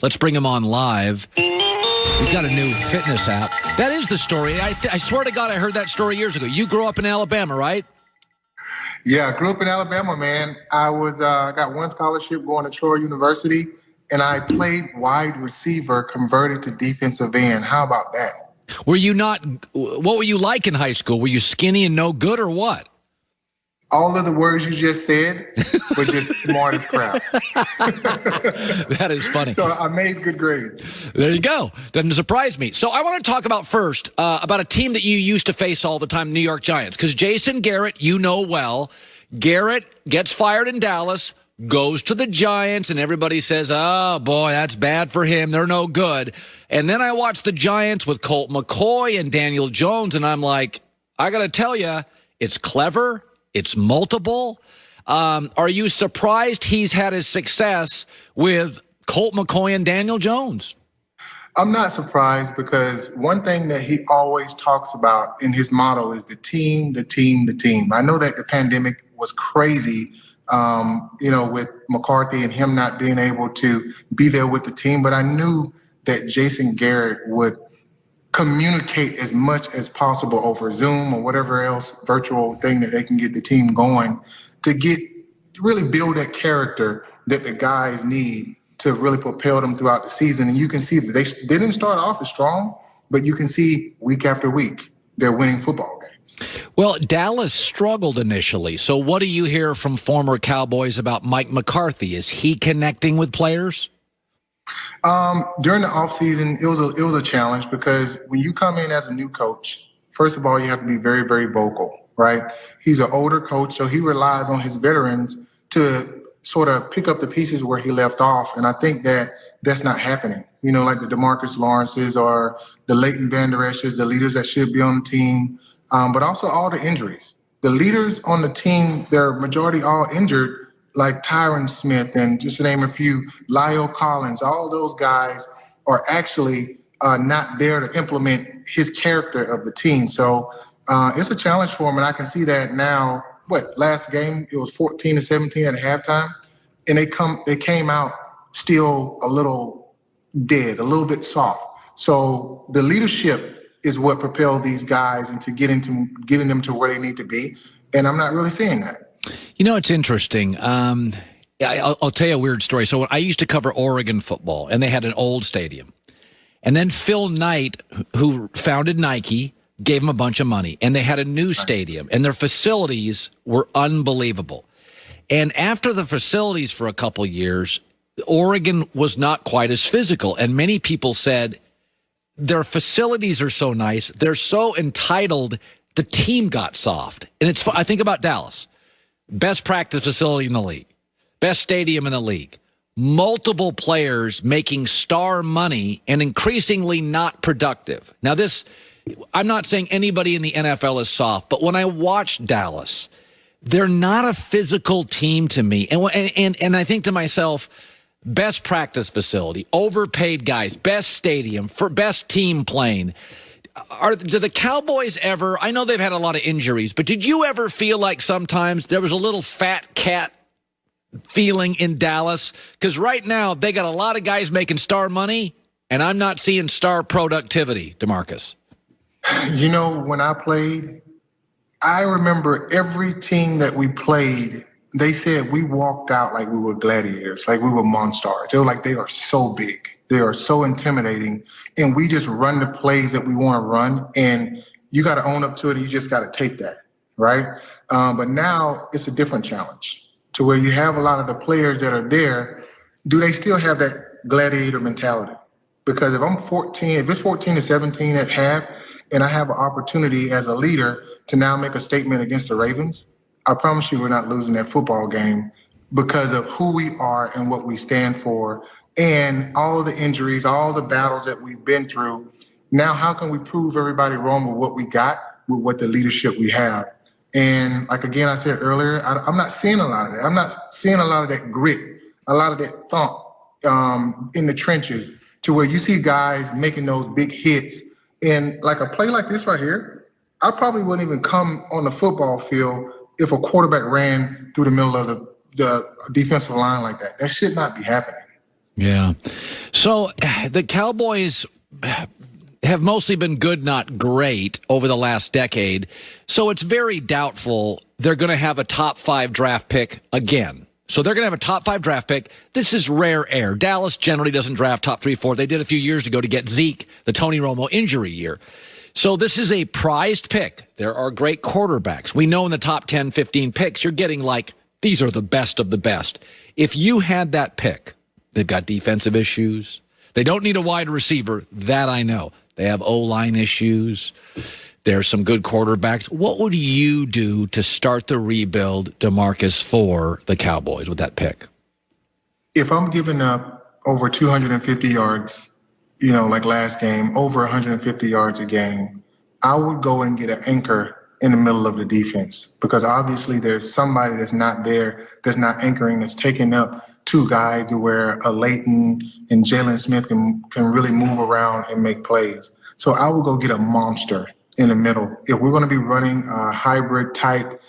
Let's bring him on live. He's got a new fitness app. That is the story. I swear to God, I heard that story years ago. You grew up in Alabama, right? Yeah, I grew up in Alabama, man. I got one scholarship going to Troy University, and I played wide receiver, converted to defensive end. How about that? What were you like in high school? Were you skinny and no good or what? All of the words you just said were just smart as crap. That is funny. So I made good grades. There you go. Doesn't surprise me. So I want to talk about first about a team that you used to face all the time, New York Giants. Because Jason Garrett, you know well. Garrett gets fired in Dallas, goes to the Giants, and everybody says, oh, boy, that's bad for him. They're no good. And then I watch the Giants with Colt McCoy and Daniel Jones, and I'm like, I got to tell you, it's clever. It's multiple. Are you surprised he's had his success with Colt McCoy and Daniel Jones? I'm not surprised because one thing that he always talks about in his motto is the team, the team, the team. I know that the pandemic was crazy, with McCarthy and him not being able to be there with the team, but I knew that Jason Garrett would communicate as much as possible over Zoom or whatever else virtual thing that they can get the team going to really build that character that the guys need to really propel them throughout the season. And you can see that they didn't start off as strong, but you can see week after week they're winning football games. Well, Dallas struggled initially. So what do you hear from former Cowboys about Mike McCarthy? Is he connecting with players? During the offseason, it was a challenge because when you come in as a new coach, first of all, you have to be very, very vocal, right? He's an older coach, so he relies on his veterans to sort of pick up the pieces where he left off. And I think that that's not happening. Like the DeMarcus Lawrences or the Leighton Vander Esch's, the leaders that should be on the team, but also all the injuries. The leaders on the team, they're majority all injured, like Tyron Smith and just to name a few, Lyle Collins, all of those guys are actually not there to implement his character of the team. So it's a challenge for him, and I can see that now. Last game, it was 14-17 at halftime, and they came out still a little dead, a little bit soft. So the leadership is what propelled these guys into getting them to where they need to be, and I'm not really seeing that. It's interesting. I'll tell you a weird story. So I used to cover Oregon football, and they had an old stadium. And then Phil Knight, who founded Nike, gave him a bunch of money. And they had a new stadium, and their facilities were unbelievable. And after the facilities for a couple of years, Oregon was not quite as physical. And many people said, their facilities are so nice, they're so entitled, the team got soft. And I think about Dallas. Best practice facility in the league. Best stadium in the league. Multiple players making star money and increasingly not productive. Now I'm not saying anybody in the NFL is soft, but when I watch Dallas, they're not a physical team to me. And I think to myself, best practice facility, overpaid guys, best stadium, for best team playing. Do the Cowboys ever, I know they've had a lot of injuries, but did you ever feel like sometimes there was a little fat cat feeling in Dallas? Because right now they got a lot of guys making star money, and I'm not seeing star productivity, DeMarcus. When I played, I remember every team that we played, they said we walked out like we were gladiators, like we were monsters. They were like, they are so big. They are so intimidating, and we just run the plays that we want to run, and you got to own up to it, and you just got to take that, right? But now it's a different challenge to where you have a lot of the players that are there. Do they still have that gladiator mentality? Because if it's 14-17 at half, and I have an opportunity as a leader to now make a statement against the Ravens, I promise you we're not losing that football game because of who we are and what we stand for. And all of the injuries, all the battles that we've been through. Now, how can we prove everybody wrong with what we got, with what the leadership we have? And like, again, I said earlier, I'm not seeing a lot of that. I'm not seeing a lot of that grit, a lot of that thump in the trenches to where you see guys making those big hits. And like a play like this right here, I probably wouldn't even come on the football field if a quarterback ran through the middle of the defensive line like that. That should not be happening. Yeah. So the Cowboys have mostly been good, not great, over the last decade. So it's very doubtful they're going to have a top 5 draft pick again. So they're going to have a top 5 draft pick. This is rare air. Dallas generally doesn't draft top 3, 4. They did a few years ago to get Zeke, the Tony Romo injury year. So this is a prized pick. There are great quarterbacks. We know in the top 10, 15 picks, you're getting like, these are the best of the best. If you had that pick, they've got defensive issues. They don't need a wide receiver. That I know. They have O-line issues. There's some good quarterbacks. What would you do to start the rebuild, DeMarcus, for the Cowboys with that pick? If I'm giving up over 250 yards, like last game, over 150 yards a game, I would go and get an anchor in the middle of the defense, because obviously there's somebody that's not there, that's not anchoring, that's taking up 2 guys to where a Leighton and Jalen Smith can really move around and make plays. So I would go get a monster in the middle. If we're going to be running a hybrid type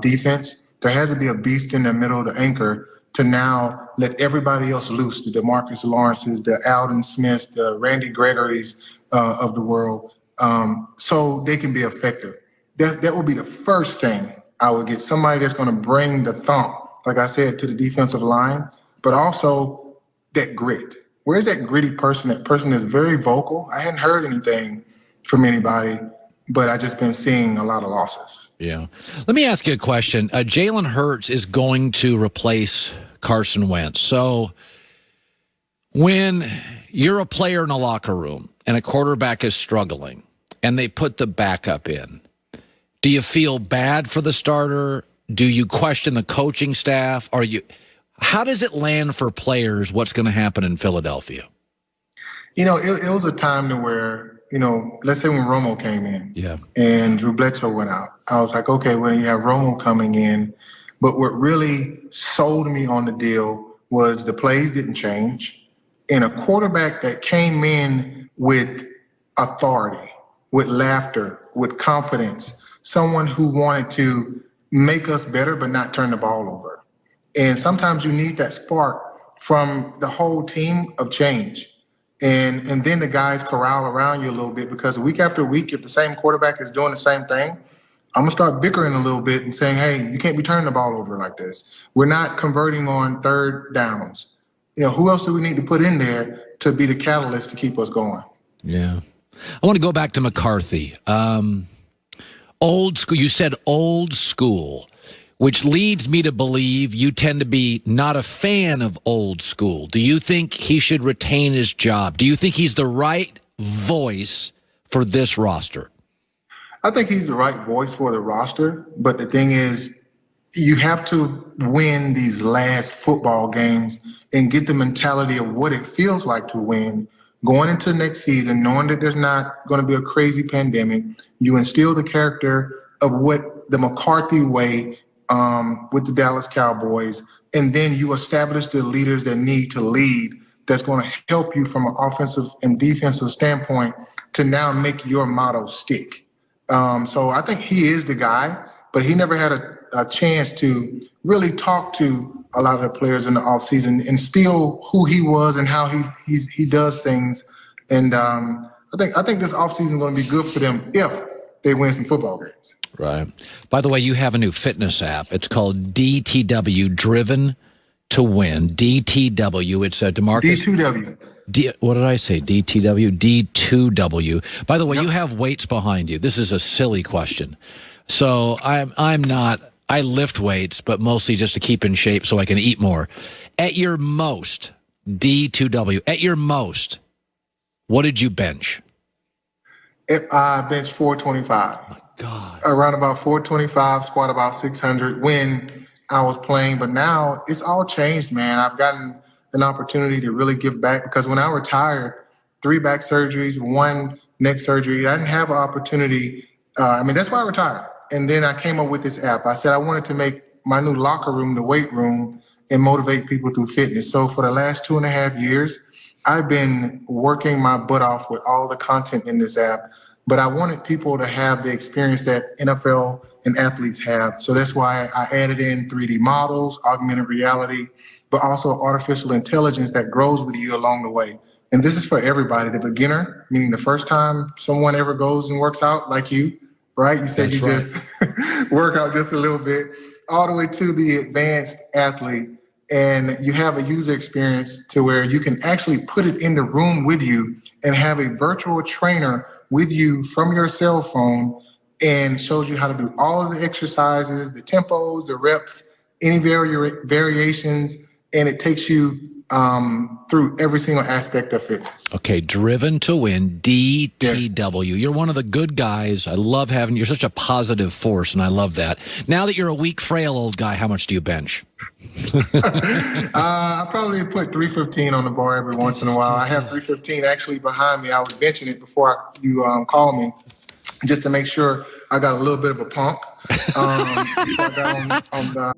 defense, there has to be a beast in the middle, the anchor, to now let everybody else loose, the DeMarcus Lawrences, the Alden Smiths, the Randy Gregorys of the world, so they can be effective. That would be the first thing I would get, somebody that's going to bring the thump, like I said, to the defensive line, but also that grit. Where's that gritty person, that person that's very vocal? I hadn't heard anything from anybody, but I just been seeing a lot of losses. Yeah. Let me ask you a question. Jalen Hurts is going to replace Carson Wentz. So when you're a player in a locker room and a quarterback is struggling and they put the backup in, do you feel bad for the starter? Do you question the coaching staff? How does it land for players? What's going to happen in Philadelphia? It was a time to where, let's say when Romo came in, and Drew Bledsoe went out, I was like, okay, well, you have Romo coming in. But what really sold me on the deal was the plays didn't change, and a quarterback that came in with authority, with laughter, with confidence, someone who wanted to make us better but not turn the ball over. And sometimes you need that spark from the whole team of change. And then the guys corral around you a little bit, because week after week, if the same quarterback is doing the same thing, I'm going to start bickering a little bit and saying, hey, you can't be turning the ball over like this. We're not converting on third downs. Who else do we need to put in there to be the catalyst to keep us going? Yeah. I want to go back to McCarthy. Old school. You said old school, which leads me to believe you tend to be not a fan of old school. Do you think he should retain his job? Do you think he's the right voice for this roster? I think he's the right voice for the roster, but the thing is, you have to win these last football games and get the mentality of what it feels like to win. Going into next season, knowing that there's not going to be a crazy pandemic, you instill the character of what the McCarthy way with the Dallas Cowboys, and then you establish the leaders that need to lead, that's going to help you from an offensive and defensive standpoint to now make your motto stick. So I think he is the guy, but he never had a chance to really talk to a lot of the players in the offseason and still who he was and how he does things. And I think this offseason is going to be good for them if they win some football games. Right. By the way, you have a new fitness app. It's called DTW, Driven to Win. DTW. It's DeMarcus. D2W. What did I say? DTW? D2W. By the way, you have weights behind you. This is a silly question. So I'm not. I lift weights, but mostly just to keep in shape so I can eat more. At your most, D2W, at your most, what did you bench? I benched 425. Oh, God. Around about 425, squat about 600 when I was playing. But now it's all changed, man. I've gotten an opportunity to really give back, because when I retired, 3 back surgeries, 1 neck surgery, I didn't have an opportunity. That's why I retired. And then I came up with this app. I said I wanted to make my new locker room the weight room and motivate people through fitness. So for the last 2.5 years, I've been working my butt off with all the content in this app, but I wanted people to have the experience that NFL and athletes have. So that's why I added in 3D models, augmented reality, but also artificial intelligence that grows with you along the way. And this is for everybody, the beginner, meaning the first time someone ever goes and works out like you, right? You said That's you just work out just a little bit, all the way to the advanced athlete. And you have a user experience to where you can actually put it in the room with you and have a virtual trainer with you from your cell phone, and shows you how to do all of the exercises, the tempos, the reps, any variations, and it takes you through every single aspect of fitness. Okay, Driven to Win, DTW. You're one of the good guys. I love having you. You're such a positive force, and I love that. Now that you're a weak, frail old guy, how much do you bench? I probably put 315 on the bar every once in a while. I have 315 actually behind me. I was benching it before you called me, just to make sure I got a little bit of a pump. I got on